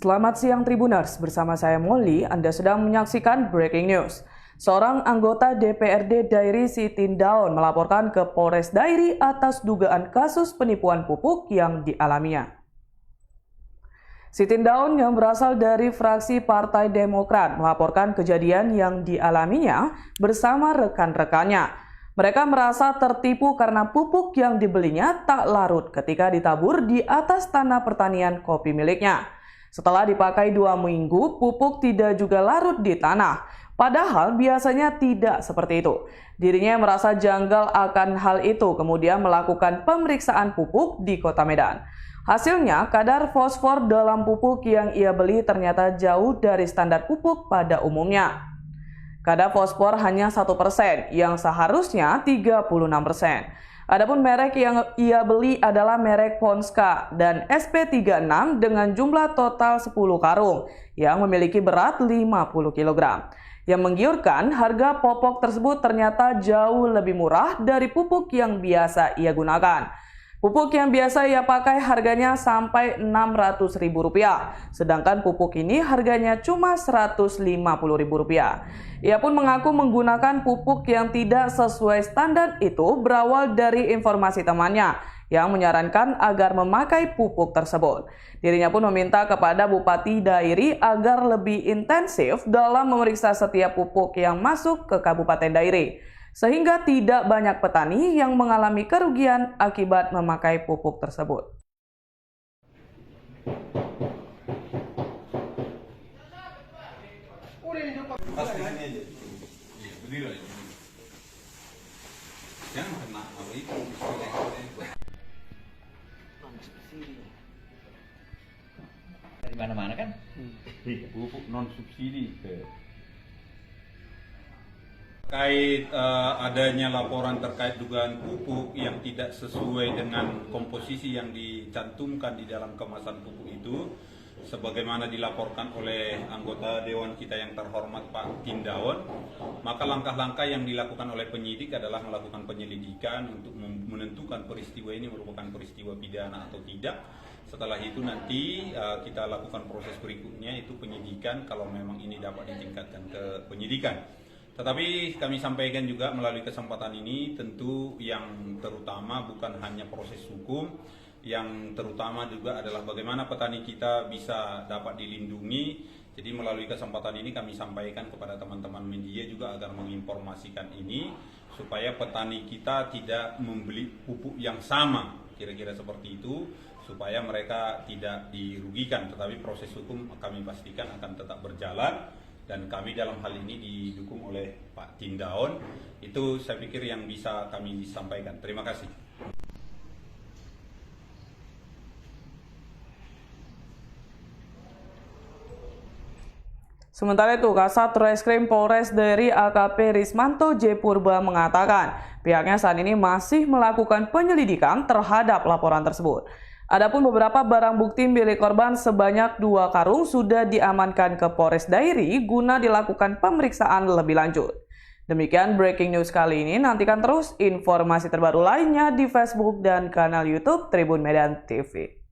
Selamat siang Tribuners, bersama saya Molly, Anda sedang menyaksikan Breaking News. Seorang anggota DPRD Dairi Sitindaun melaporkan ke Polres Dairi atas dugaan kasus penipuan pupuk yang dialaminya. Sitindaun yang berasal dari fraksi Partai Demokrat melaporkan kejadian yang dialaminya bersama rekan-rekannya. Mereka merasa tertipu karena pupuk yang dibelinya tak larut ketika ditabur di atas tanah pertanian kopi miliknya. Setelah dipakai 2 minggu, pupuk tidak juga larut di tanah. Padahal biasanya tidak seperti itu. Dirinya merasa janggal akan hal itu, kemudian melakukan pemeriksaan pupuk di Kota Medan. Hasilnya, kadar fosfor dalam pupuk yang ia beli ternyata jauh dari standar pupuk pada umumnya. Kadar fosfor hanya 1%, yang seharusnya 36%. Adapun merek yang ia beli adalah merek Ponska dan SP36 dengan jumlah total 10 karung yang memiliki berat 50 kg. Yang menggiurkan, harga popok tersebut ternyata jauh lebih murah dari pupuk yang biasa ia gunakan. Pupuk yang biasa ia pakai harganya sampai Rp600.000, sedangkan pupuk ini harganya cuma Rp150.000. Ia pun mengaku menggunakan pupuk yang tidak sesuai standar itu berawal dari informasi temannya yang menyarankan agar memakai pupuk tersebut. Dirinya pun meminta kepada Bupati Dairi agar lebih intensif dalam memeriksa setiap pupuk yang masuk ke Kabupaten Dairi, sehingga tidak banyak petani yang mengalami kerugian akibat memakai pupuk tersebut. Di mana-mana kan? Pupuk non subsidi Terkait adanya laporan terkait dugaan pupuk yang tidak sesuai dengan komposisi yang dicantumkan di dalam kemasan pupuk itu, sebagaimana dilaporkan oleh anggota Dewan kita yang terhormat Pak Tindaun, maka langkah-langkah yang dilakukan oleh penyidik adalah melakukan penyelidikan untuk menentukan peristiwa ini merupakan peristiwa pidana atau tidak. Setelah itu nanti kita lakukan proses berikutnya, itu penyidikan kalau memang ini dapat ditingkatkan ke penyidikan. Tetapi kami sampaikan juga melalui kesempatan ini, tentu yang terutama bukan hanya proses hukum, yang terutama juga adalah bagaimana petani kita bisa dapat dilindungi. Jadi melalui kesempatan ini kami sampaikan kepada teman-teman media juga agar menginformasikan ini, supaya petani kita tidak membeli pupuk yang sama, kira-kira seperti itu, supaya mereka tidak dirugikan. Tetapi proses hukum kami pastikan akan tetap berjalan, dan kami dalam hal ini didukung oleh Pak Tindaun. Itu saya pikir yang bisa kami sampaikan. Terima kasih. Sementara itu, Kasat Reskrim Polres Dairi AKP Rismanto J. Purba mengatakan pihaknya saat ini masih melakukan penyelidikan terhadap laporan tersebut. Adapun beberapa barang bukti milik korban sebanyak 2 karung sudah diamankan ke Polres Dairi guna dilakukan pemeriksaan lebih lanjut. Demikian Breaking News kali ini, nantikan terus informasi terbaru lainnya di Facebook dan kanal YouTube Tribun Medan TV.